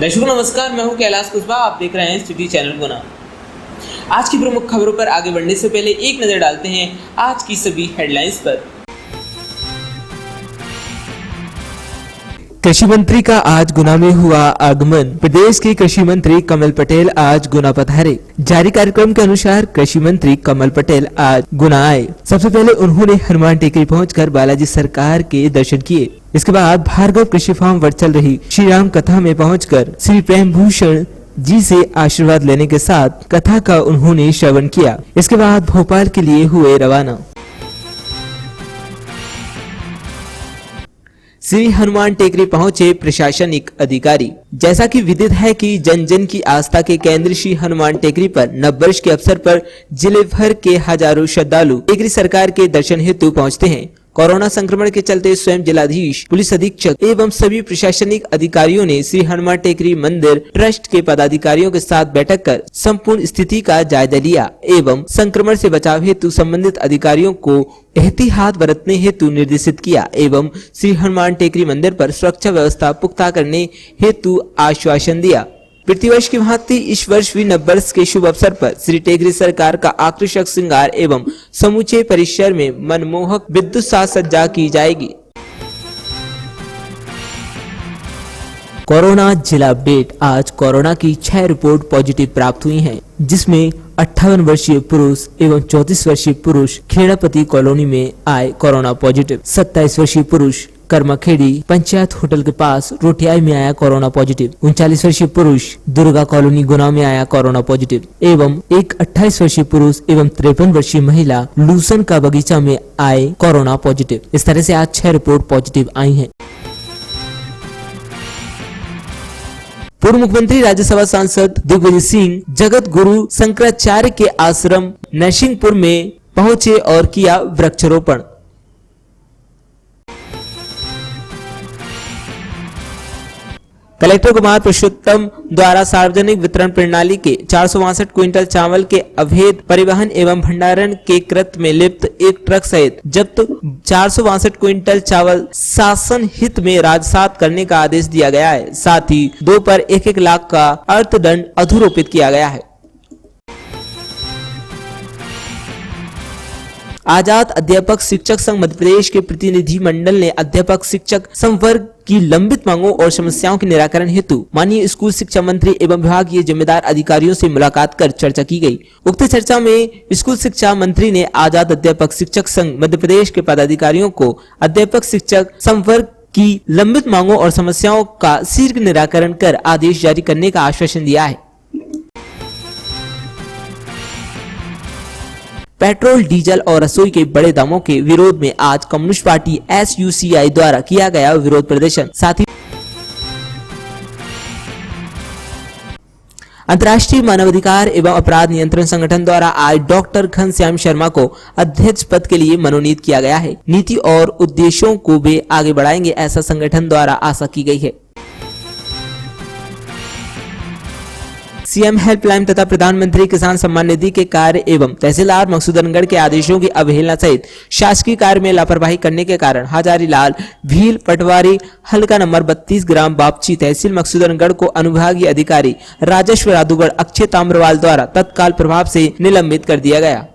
दर्शकों नमस्कार, मैं हूं कैलाश कुशवाहा। आप देख रहे हैं सिटी चैनल गुना। आज की प्रमुख खबरों पर आगे बढ़ने से पहले एक नजर डालते हैं आज की सभी हेडलाइंस पर। कृषि मंत्री का आज गुना में हुआ आगमन। प्रदेश के कृषि मंत्री कमल पटेल आज गुना पधारे। जारी कार्यक्रम के अनुसार कृषि मंत्री कमल पटेल आज गुना आए। सबसे पहले उन्होंने हनुमान टेकरी पहुंचकर बालाजी सरकार के दर्शन किए। इसके बाद भार्गव कृषि फार्म पर चल रही श्री राम कथा में पहुंचकर श्री प्रेम भूषण जी से आशीर्वाद लेने के साथ कथा का उन्होंने श्रवण किया। इसके बाद भोपाल के लिए हुए रवाना। श्री हनुमान टेकरी पहुंचे प्रशासनिक अधिकारी। जैसा कि विदित है कि जन जन की आस्था के केंद्र श्री हनुमान टेकरी पर नववर्ष के अवसर पर जिले भर के हजारों श्रद्धालु टेकरी सरकार के दर्शन हेतु पहुंचते हैं। कोरोना संक्रमण के चलते स्वयं जिलाधीश, पुलिस अधीक्षक एवं सभी प्रशासनिक अधिकारियों ने श्री हनुमान टेकरी मंदिर ट्रस्ट के पदाधिकारियों के साथ बैठक कर संपूर्ण स्थिति का जायजा लिया एवं संक्रमण से बचाव हेतु संबंधित अधिकारियों को एहतियात बरतने हेतु निर्देशित किया एवं श्री हनुमान टेकरी मंदिर पर सुरक्षा व्यवस्था पुख्ता करने हेतु आश्वासन दिया। प्रतिवर्ष की भांति इस वर्ष भी नववर्ष के शुभ अवसर पर श्री टेकरी सरकार का आकर्षक श्रृंगार एवं समूचे परिसर में मनमोहक विद्युत साज सज्जा की जाएगी। कोरोना जिला अपडेट। आज कोरोना की 6 रिपोर्ट पॉजिटिव प्राप्त हुई हैं, जिसमें 58 वर्षीय पुरुष एवं 34 वर्षीय पुरुष खेड़ापति कॉलोनी में आए कोरोना पॉजिटिव। 27 वर्षीय पुरुष कर्माखेड़ी पंचायत होटल के पास रोटियाई में आया कोरोना पॉजिटिव। 39 वर्षीय पुरुष दुर्गा कॉलोनी गुना में आया कोरोना पॉजिटिव एवं एक 28 वर्षीय पुरुष एवं 53 वर्षीय महिला लूसन का बगीचा में आए कोरोना पॉजिटिव। इस तरह से आज 6 रिपोर्ट पॉजिटिव आई हैं। पूर्व मुख्यमंत्री राज्यसभा सांसद दिग्विजय सिंह जगत गुरु शंकराचार्य के आश्रम नरसिंहपुर में पहुंचे और किया वृक्षारोपण। कलेक्टर कुमार पुरुषोत्तम द्वारा सार्वजनिक वितरण प्रणाली के 462 क्विंटल चावल के अवैध परिवहन एवं भंडारण के कृत्य में लिप्त एक ट्रक सहित जब्त 462 क्विंटल चावल शासन हित में राजसात करने का आदेश दिया गया है। साथ ही 2 पर 1-1 लाख का अर्थदंड अधूरोपित किया गया है। आजाद अध्यापक शिक्षक संघ मध्य प्रदेश के प्रतिनिधि मंडल ने अध्यापक शिक्षक संवर्ग की लंबित मांगों और समस्याओं के निराकरण हेतु माननीय स्कूल शिक्षा मंत्री एवं विभागीय जिम्मेदार अधिकारियों से मुलाकात कर चर्चा की गई। उक्त चर्चा में स्कूल शिक्षा मंत्री ने आजाद अध्यापक शिक्षक संघ मध्य प्रदेश के पदाधिकारियों को अध्यापक शिक्षक संवर्ग की लंबित मांगों और समस्याओं का शीघ्र निराकरण कर आदेश जारी करने का आश्वासन दिया है। पेट्रोल, डीजल और रसोई के बड़े दामों के विरोध में आज कम्युनिस्ट पार्टी SUCI द्वारा किया गया विरोध प्रदर्शन। साथ ही अंतर्राष्ट्रीय मानवाधिकार एवं अपराध नियंत्रण संगठन द्वारा आज डॉक्टर घनश्याम शर्मा को अध्यक्ष पद के लिए मनोनीत किया गया है। नीति और उद्देश्यों को वे आगे बढ़ाएंगे, ऐसा संगठन द्वारा आशा की गई है। सीएम हेल्पलाइन तथा प्रधानमंत्री किसान सम्मान निधि के कार्य एवं तहसीलदार मकसूदनगढ़ के आदेशों की अवहेलना सहित शासकीय कार्य में लापरवाही करने के कारण हजारीलाल भील पटवारी हल्का नंबर 32 ग्राम बापची तहसील मकसूदनगढ़ को अनुविभागीय अधिकारी राजस्व राधुगढ़ अक्षय ताम्रवाल द्वारा तत्काल प्रभाव से निलंबित कर दिया गया।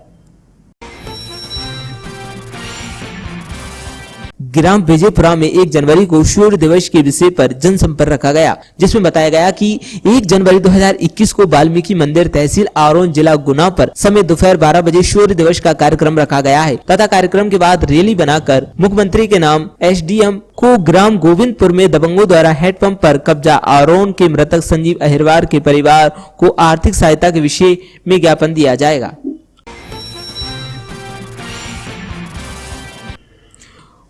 ग्राम विजयपुरा में 1 जनवरी को सूर्य दिवस के विषय पर जनसंपर्क रखा गया, जिसमें बताया गया कि 1 जनवरी 2021 को वाल्मीकि मंदिर तहसील आरोन जिला गुना पर समय दोपहर 12 बजे सूर्य दिवस का कार्यक्रम रखा गया है तथा कार्यक्रम के बाद रैली बनाकर मुख्यमंत्री के नाम SDM को ग्राम गोविंदपुर में दबंगों द्वारा हैंडपंप पर कब्जा आरोन के मृतक संजीव अहिरवार के परिवार को आर्थिक सहायता के विषय में ज्ञापन दिया जाएगा।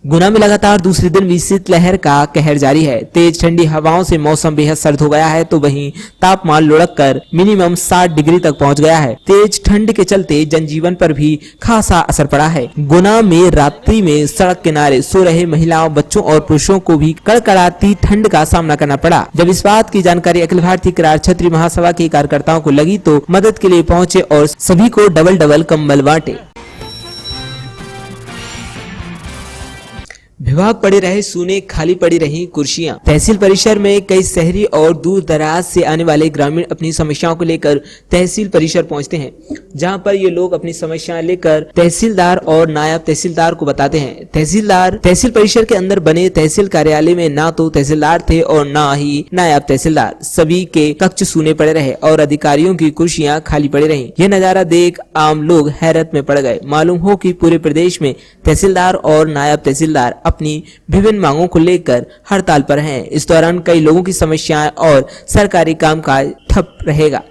गुना में लगातार दूसरे दिन भी शीतलहर का कहर जारी है। तेज ठंडी हवाओं से मौसम बेहद सर्द हो गया है, तो वहीं तापमान लुढ़क कर मिनिमम 60 डिग्री तक पहुंच गया है। तेज ठंड के चलते जनजीवन पर भी खासा असर पड़ा है। गुना में रात्रि में सड़क किनारे सो रहे महिलाओं, बच्चों और पुरुषों को भी कड़कड़ाती ठंड का सामना करना पड़ा। जब इस बात की जानकारी अखिल भारतीय किरार छत्री महासभा के कार्यकर्ताओं को लगी तो मदद के लिए पहुंचे और सभी को डबल कंबल बांटे। विभाग पड़े रहे सूने, खाली पड़ी रही कुर्सियां। तहसील परिसर में कई शहरी और दूर दराज से आने वाले ग्रामीण अपनी समस्याओं को लेकर तहसील परिसर पहुंचते हैं, जहां पर ये लोग अपनी समस्याएं लेकर तहसीलदार और नायब तहसीलदार को बताते हैं। तहसीलदार तहसील परिसर के अंदर बने तहसील कार्यालय में ना तो तहसीलदार थे और ना ही नायब तहसीलदार। सभी के कक्ष सूने पड़े रहे और अधिकारियों की कुर्सियां खाली पड़ी रहीं। यह नजारा देख आम लोग हैरत में पड़ गए। मालूम हो कि पूरे प्रदेश में तहसीलदार और नायब तहसीलदार अपनी विभिन्न मांगों को लेकर हड़ताल पर हैं। इस दौरान कई लोगों की समस्याएं और सरकारी कामकाज ठप रहेगा।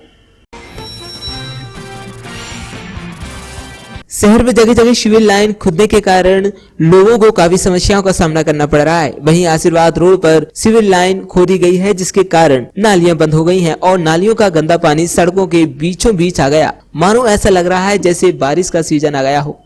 शहर में जगह जगह सिविल लाइन खुदने के कारण लोगों को काफी समस्याओं का सामना करना पड़ रहा है। वहीं आशीर्वाद रोड पर सिविल लाइन खोदी गई है, जिसके कारण नालियां बंद हो गई हैं और नालियों का गंदा पानी सड़कों के बीचों बीच आ गया। मानो ऐसा लग रहा है जैसे बारिश का सीजन आ गया हो।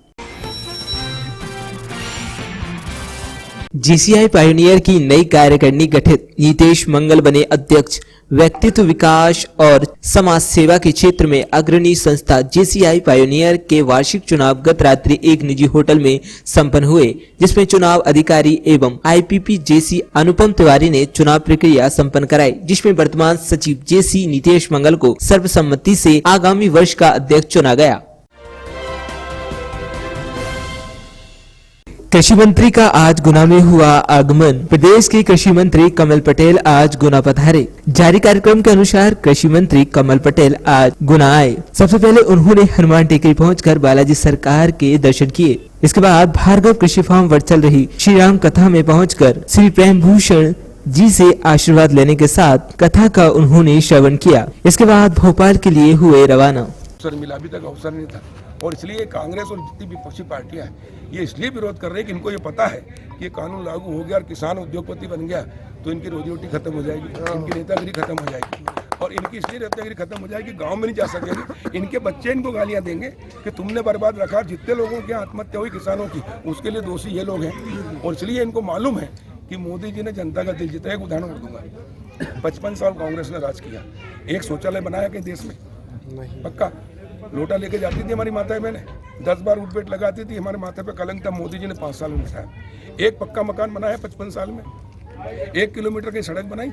जीसीआई पायोनियर की नई कार्यकारिणी गठित, नीतीश मंगल बने अध्यक्ष। व्यक्तित्व विकास और समाज सेवा के क्षेत्र में अग्रणी संस्था जीसीआई पायोनियर के वार्षिक चुनाव गत रात्रि एक निजी होटल में संपन्न हुए, जिसमें चुनाव अधिकारी एवं आईपीपी जेसी अनुपम तिवारी ने चुनाव प्रक्रिया संपन्न कराई, जिसमें वर्तमान सचिव जेसी नीतीश मंगल को सर्वसम्मति से आगामी वर्ष का अध्यक्ष चुना गया। कृषि मंत्री का आज गुना में हुआ आगमन। प्रदेश के कृषि मंत्री कमल पटेल आज गुना पधारे। जारी कार्यक्रम के अनुसार कृषि मंत्री कमल पटेल आज गुना आए। सबसे पहले उन्होंने हनुमान टेकरी पहुंचकर बालाजी सरकार के दर्शन किए। इसके बाद भार्गव कृषि फार्म पर चल रही श्री राम कथा में पहुंचकर श्री प्रेम भूषण जी से आशीर्वाद लेने के साथ कथा का उन्होंने श्रवण किया। इसके बाद भोपाल के लिए हुए रवाना। मिला अभी तक अवसर नहीं था और इसलिए कांग्रेस और जितनी विपक्षी पार्टियां हैं ये इसलिए विरोध कर रहे हैं कि इनको ये पता है कि ये कानून लागू हो गया और किसान उद्योगपति बन गया तो इनकी रोजी रोटी खत्म हो जाएगी, इनकी नेतागिरी खत्म हो जाएगी और इनकी इसलिए नेतागिरी खत्म हो जाएगी, गांव में नहीं जा सकेंगे। इनके बच्चे इनको गालियां देंगे कि तुमने बर्बाद रखा। जितने लोगों की आत्महत्या हुई किसानों की, उसके लिए दोषी ये लोग हैं और इसलिए इनको मालूम है कि मोदी जी ने जनता का दिल जीता। एक उदाहरण दूंगा, 55 साल कांग्रेस ने राज किया, एक शौचालय बनाया कहीं देश में? पक्का। लोटा लेके जाती थी हमारी माताएं बहनें, 10 बार उठपेट लगाती थी, हमारे माथे पे कलंक था। मोदी जी ने 5 साल में बिठाया। एक पक्का मकान बनाया 55 साल में, 1 किलोमीटर की सड़क बनाई।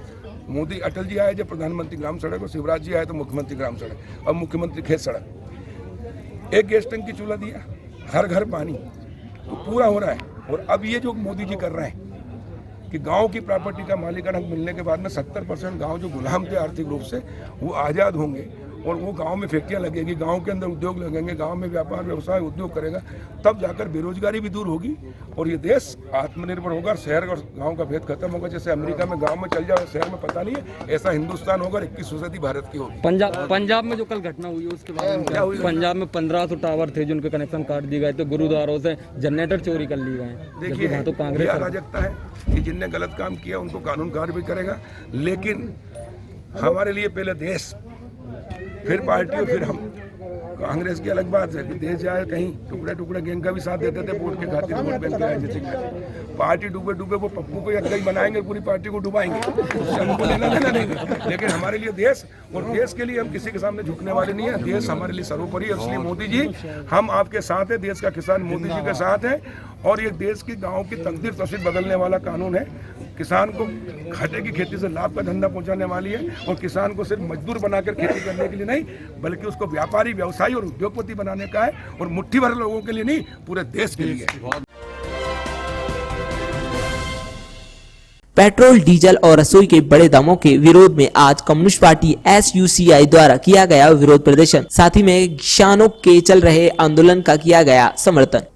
मोदी अटल जी आए जब प्रधानमंत्री ग्राम सड़क और शिवराज जी आए तो मुख्यमंत्री ग्राम सड़क, अब मुख्यमंत्री खेत सड़क। एक गैस टंकी चूल्हा दिया, हर घर पानी, तो पूरा हो रहा है। और अब ये जो मोदी जी कर रहे हैं कि गांव की प्रॉपर्टी का मालिकाना हक मिलने के बाद में 70% गांव जो गुलाम थे आर्थिक रूप से वो आज़ाद होंगे और वो गांव में फैक्ट्रियां लगेगी, गांव के अंदर उद्योग लगेंगे, गांव में व्यापार व्यवसाय उद्योग करेगा, तब जाकर बेरोजगारी भी दूर होगी और ये देश आत्मनिर्भर होगा। शहर और गांव का भेद खत्म होगा। जैसे अमेरिका में गांव में चल जाओ, शहर में पता नहीं है, ऐसा हिंदुस्तान होगा। 21वीं सदी भारत की होगी। पंजाब में जो कल घटना हुई उसके बारे में क्या हुई? पंजाब में 1500 टावर थे जिनके कनेक्शन काट दिए गए थे, गुरुद्वारों से जनरेटर चोरी कर लिए गए। देखिए तो कांग्रेस अराजकता है कि जिनने गलत काम किया उनको कानून कार्रवाई करेगा, लेकिन हमारे लिए पहले देश, फिर पार्टी और फिर हम। कांग्रेस की अलग बात है कि देश जाए कहीं, टुकड़े टुकड़े गैंग का भी साथ देते थे वोट के खातिर, वोट बैंक के राजनीतिक खातिर। पार्टी डूबे डूबे वो पप्पू को अगुवाई बनाएंगे, पूरी पार्टी को डुबाएंगे, हमको लेना देना नहीं। लेकिन हमारे लिए देश, और देश के लिए हम किसी के सामने झुकने वाले नहीं है। देश हमारे लिए सर्वोपरि है। इसलिए मोदी जी, हम आपके साथ हैं, देश का किसान मोदी जी के साथ है और ये देश की गाँव की तकदीर तस्वीर बदलने वाला कानून है। किसान को घाटे की खेती से लाभ का धंधा पहुंचाने वाली है और किसान को सिर्फ मजदूर बनाकर खेती करने के लिए नहीं, बल्कि उसको व्यापारी, व्यवसायी और उद्योगपति बनाने का है और मुट्ठी भर लोगों के लिए नहीं, पूरे देश के लिए। पेट्रोल, डीजल और रसोई के बड़े दामों के विरोध में आज कम्युनिस्ट पार्टी SUCI द्वारा किया गया विरोध प्रदर्शन, साथ ही में किसानों के चल रहे आंदोलन का किया गया समर्थन।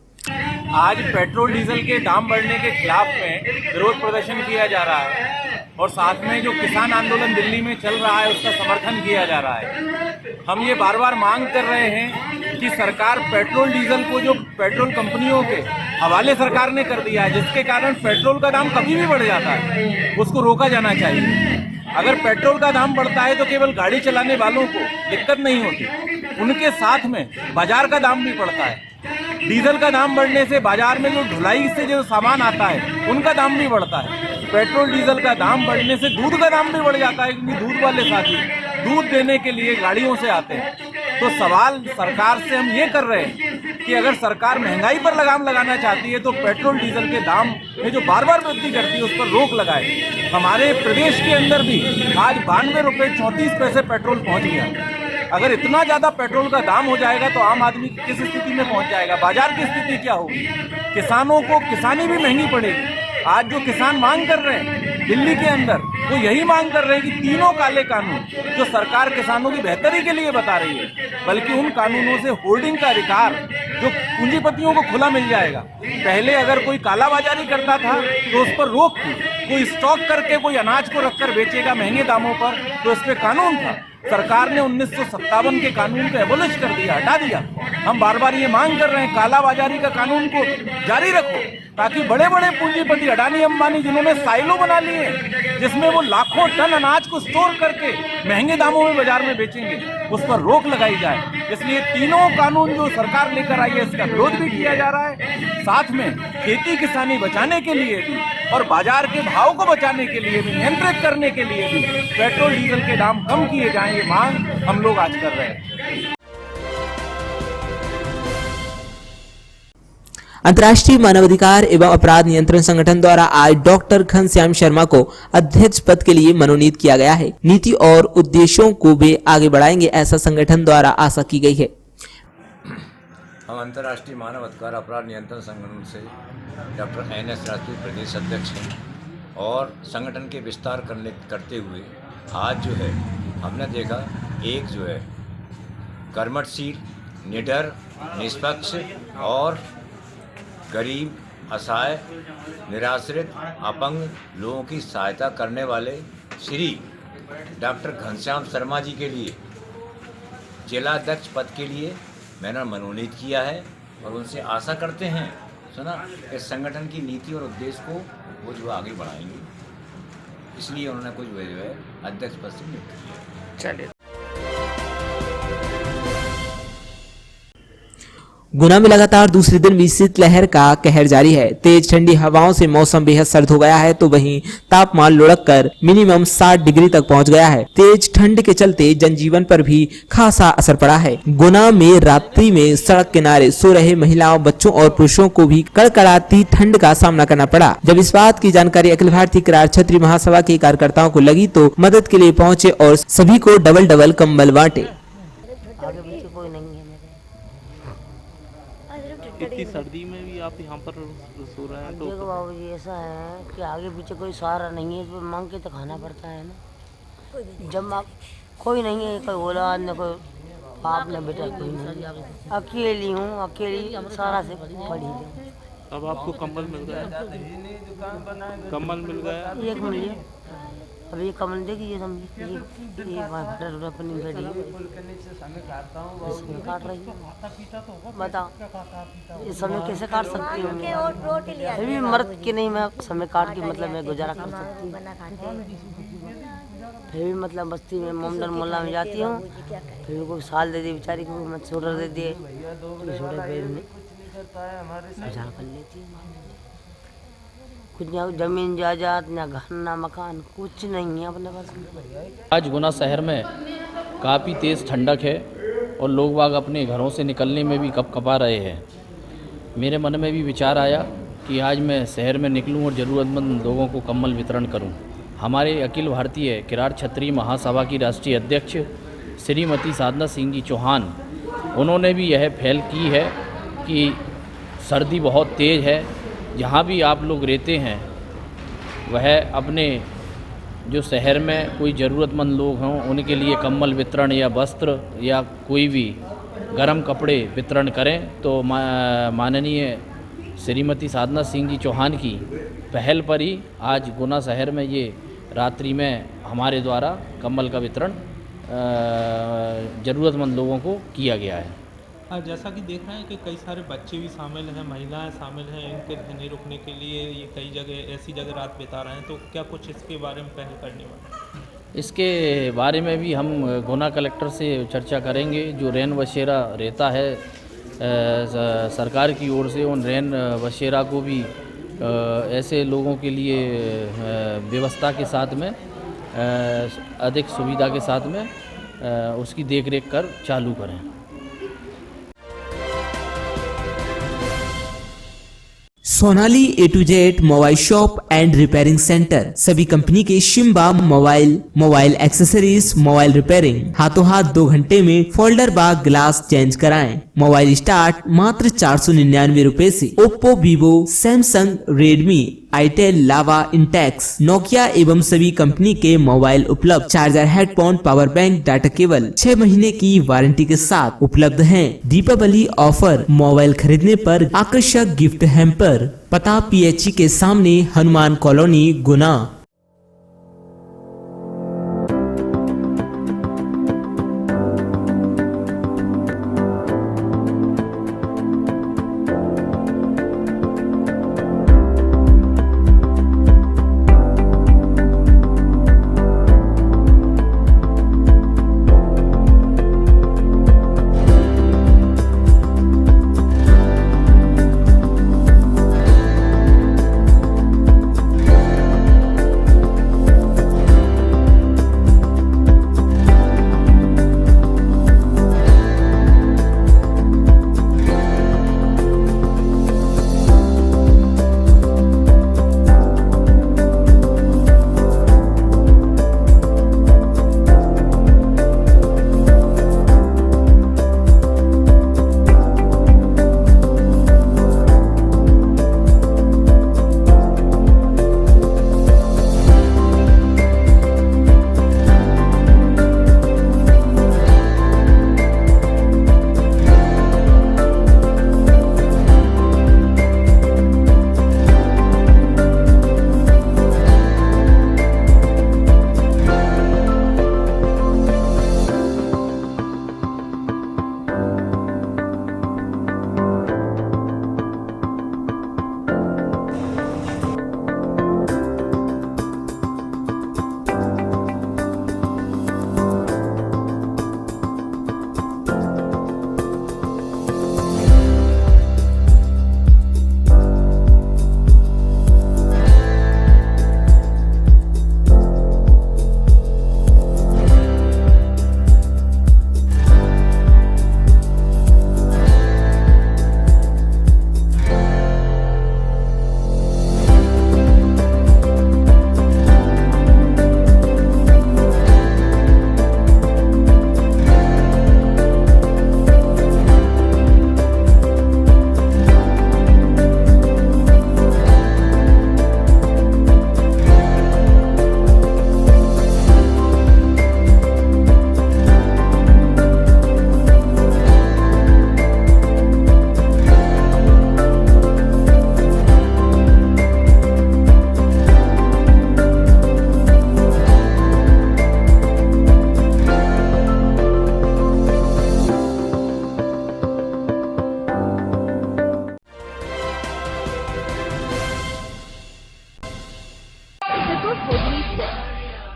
आज पेट्रोल डीजल के दाम बढ़ने के खिलाफ में विरोध प्रदर्शन किया जा रहा है और साथ में जो किसान आंदोलन दिल्ली में चल रहा है उसका समर्थन किया जा रहा है। हम ये बार बार मांग कर रहे हैं कि सरकार पेट्रोल डीजल को जो पेट्रोल कंपनियों के हवाले सरकार ने कर दिया है, जिसके कारण पेट्रोल का दाम कभी भी बढ़ जाता है, उसको रोका जाना चाहिए। अगर पेट्रोल का दाम बढ़ता है तो केवल गाड़ी चलाने वालों को दिक्कत नहीं होती, उनके साथ में बाजार का दाम भी बढ़ता है। डीजल का दाम बढ़ने से बाजार में जो ढुलाई से जो सामान आता है उनका दाम भी बढ़ता है। पेट्रोल डीजल का दाम बढ़ने से दूध का दाम भी बढ़ जाता है, क्योंकि दूध वाले साथी दूध देने के लिए गाड़ियों से आते हैं। तो सवाल सरकार से हम ये कर रहे हैं कि अगर सरकार महंगाई पर लगाम लगाना चाहती है तो पेट्रोल डीजल के दाम में जो बार बार वृद्धि करती है उस पर रोक लगाए। हमारे प्रदेश के अंदर भी आज 92 रुपये 34 पैसे पेट्रोल पहुंच गया। अगर इतना ज़्यादा पेट्रोल का दाम हो जाएगा तो आम आदमी किस स्थिति में पहुंच जाएगा, बाजार की स्थिति क्या होगी, किसानों को किसानी भी महंगी पड़ेगी। आज जो किसान मांग कर रहे हैं दिल्ली के अंदर, वो यही मांग कर रहे हैं कि तीनों काले कानून जो सरकार किसानों की बेहतरी के लिए बता रही है, बल्कि उन कानूनों से होल्डिंग का अधिकार जो पूंजीपतियों को खुला मिल जाएगा। पहले अगर कोई कालाबाजारी करता था तो उस पर रोक थी, कोई स्टॉक करके कोई अनाज को रखकर बेचेगा महंगे दामों पर तो इस पर कानून था। सरकार ने 1957 के कानून को एबोलिश कर दिया, हटा दिया। हम बार बार ये मांग कर रहे हैं कालाबाजारी का कानून को जारी रखो, ताकि बड़े बड़े पूंजीपति अडानी अंबानी जिन्होंने साइलो बना लिए हैं जिसमें वो लाखों टन अनाज को स्टोर करके महंगे दामों में बाजार में बेचेंगे, उस पर रोक लगाई जाए। इसलिए तीनों कानून जो सरकार लेकर आई है इसका विरोध भी किया जा रहा है। साथ में खेती किसानी बचाने के लिए भी और बाजार के भाव को बचाने के लिए भी, नियंत्रित करने के लिए भी पेट्रोल डीजल के दाम कम किए जाएं, ये मांग हम लोग आज कर रहे हैं। अंतर्राष्ट्रीय मानवाधिकार एवं अपराध नियंत्रण संगठन द्वारा आज डॉक्टर घनश्याम शर्मा को अध्यक्ष पद के लिए मनोनीत किया गया है। नीति और उद्देश्यों को वे आगे बढ़ाएंगे, ऐसा संगठन द्वारा आशा की गई है। हम अंतर्राष्ट्रीय मानव अधिकार अपराध नियंत्रण संगठन से डॉक्टर NS राजपूत प्रदेश अध्यक्ष हैं और संगठन के विस्तार करते हुए आज जो है हमने देखा एक जो है कर्मठशील, निडर, निष्पक्ष और गरीब, असहाय, निराश्रित, अपंग लोगों की सहायता करने वाले श्री डॉक्टर घनश्याम शर्मा जी के लिए जिला अध्यक्ष पद के लिए मैंने मनोनीत किया है और उनसे आशा करते हैं इस संगठन की नीति और उद्देश्य को वो जो आगे बढ़ाएंगे, इसलिए उन्होंने कुछ जो है अध्यक्ष पद से नियुक्त किया। चलिए। गुना में लगातार दूसरे दिन भी शीतलहर का कहर जारी है। तेज ठंडी हवाओं से मौसम बेहद सर्द हो गया है, तो वहीं तापमान लुढ़ककर मिनिमम 60 डिग्री तक पहुंच गया है। तेज ठंड के चलते जनजीवन पर भी खासा असर पड़ा है। गुना में रात्रि में सड़क किनारे सो रहे महिलाओं, बच्चों और पुरुषों को भी कड़कड़ाती ठंड का सामना करना पड़ा। जब इस बात की जानकारी अखिल भारतीय किरार छत्री महासभा के कार्यकर्ताओं को लगी तो मदद के लिए पहुंचे और सभी को डबल कंबल बांटे। इतनी सर्दी में भी आप यहाँ पर सो रहे हैं तो देखो बाबू जी, ऐसा है कि आगे पीछे कोई सहारा नहीं है, तो मांग के तो खाना पड़ता है ना। जब कोई नहीं है, कोई औलाद न कोई बाप न बेटा, कोई नहीं, अकेली हूँ, अकेली सारा से पड़ी हूँ। अब आपको कंबल मिल गया? कंबल मिल गया? एक मिल गया। अब ये कमल देखिए, ये पन्नी बैठी इसमें काट रही है। बताओ इस समय कैसे काट सकती हूँ? फिर भी मर्द के नहीं, मैं समय काट के मतलब मैं गुजारा कर सकती हूँ। फिर भी मतलब बस्ती में मोमडन मोहल्ला में जाती हूँ, फिर भी कोई साल दे दी बेचारी को, मत स्वेटर दे दिए, स्वेटर पहन गुजारा कर लेती हूँ। कुछ ना जमीन जायदाद, ना घर ना मकान, कुछ नहीं है अपने पास। आज गुना शहर में काफ़ी तेज़ ठंडक है और लोग बाग अपने घरों से निकलने में भी कपकपा रहे हैं। मेरे मन में भी विचार आया कि आज मैं शहर में निकलूं और ज़रूरतमंद लोगों को कंबल वितरण करूं। हमारे अखिल भारतीय किरार छत्री महासभा की राष्ट्रीय अध्यक्ष श्रीमती साधना सिंह जी चौहान, उन्होंने भी यह पहल की है कि सर्दी बहुत तेज़ है, जहाँ भी आप लोग रहते हैं वह अपने जो शहर में कोई ज़रूरतमंद लोग हों उनके लिए कंबल वितरण या वस्त्र या कोई भी गर्म कपड़े वितरण करें। तो माननीय श्रीमती साधना सिंह जी चौहान की पहल पर ही आज गुना शहर में ये रात्रि में हमारे द्वारा कंबल का वितरण ज़रूरतमंद लोगों को किया गया है। जैसा कि देख रहे हैं कि कई सारे बच्चे भी शामिल हैं, महिलाएं शामिल हैं, इनके रहने रुकने के लिए ये कई जगह ऐसी जगह रात बिता रहे हैं, तो क्या कुछ इसके बारे में पहल करने वाले? इसके बारे में भी हम गुना कलेक्टर से चर्चा करेंगे। जो रैन बसेरा रहता है सरकार की ओर से, उन रैन बसेरा को भी ऐसे लोगों के लिए व्यवस्था के साथ में अधिक सुविधा के साथ में उसकी देखरेख कर चालू करें। Sonali A to Z mobile shop and repairing centre, सभी कंपनी के शिम्बा मोबाइल एक्सेसरीज, मोबाइल रिपेयरिंग, हाथों हाथ 2 घंटे में फोल्डर बा ग्लास चेंज कराएं। मोबाइल स्टार्ट मात्र 499 रुपए से। Oppo, Vivo, Samsung, Redmi, itel, Lava, Intex, Nokia एवं सभी कंपनी के मोबाइल उपलब्ध। Charger, headphone, power bank, data cable 6 महीने की वारंटी के साथ उपलब्ध हैं। दीपावली ऑफर, मोबाइल खरीदने पर आकर्षक गिफ्ट हैम्पर। पता PHE के सामने, हनुमान कॉलोनी, गुना।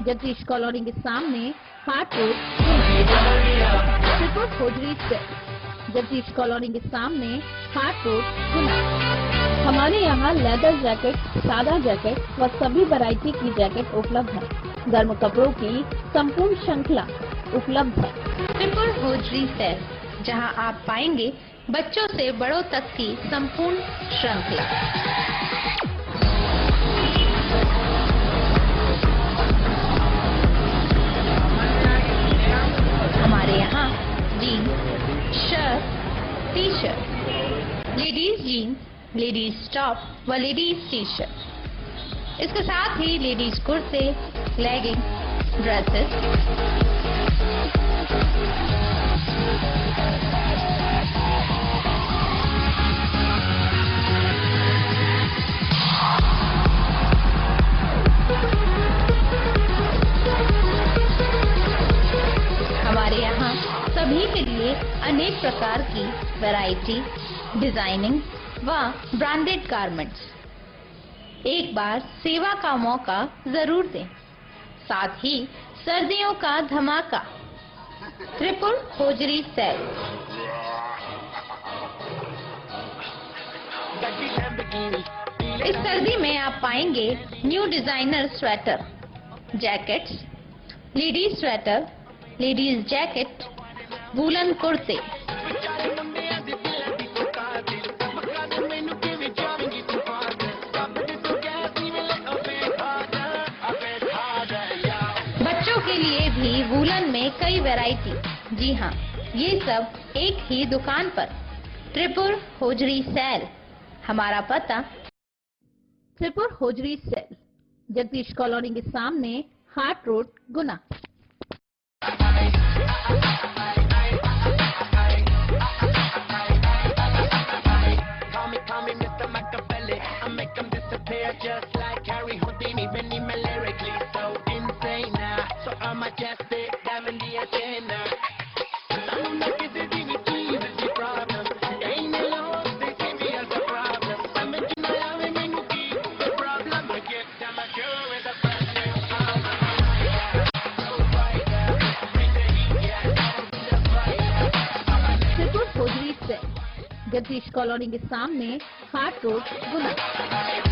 जगदीश कॉलोनी के सामने हाट रोड, त्रिपुर खोजरी स्थित जगदीश कॉलोनी के सामने हाट रोड, गुना। हमारे यहाँ लेदर जैकेट, सादा जैकेट व सभी वैरायटी की जैकेट उपलब्ध है। गर्म कपड़ों की संपूर्ण श्रृंखला उपलब्ध है। त्रिपुर खोजरी सेल, जहाँ आप पाएंगे बच्चों से बड़ों तक की संपूर्ण श्रृंखला। हमारे यहाँ jeans, shirt, T shirt, ladies jeans, ladies top व लेडीज टी शर्ट, इसके साथ ही लेडीज कुर्ते, लेगिंग, ड्रेसेस, हमारे यहाँ सभी के लिए अनेक प्रकार की वैरायटी, डिजाइनिंग व ब्रांडेड गारमेंट्स। एक बार सेवा का मौका जरूर दें। साथ ही सर्दियों का धमाका, त्रिपुर खोजरी सेल। इस सर्दी में आप पाएंगे new designer sweater, jackets, ladies sweater, ladies jacket, woollen कुर्ते, झूलन में कई वैरायटी। जी हाँ, ये सब एक ही दुकान पर। Tripur hosiery sale. हमारा पता Tripur hosiery sale, Jagdish colony के सामने, हाट रोड, गुना। जगदीश कॉलोनी के सामने, हाट रोड, गुना।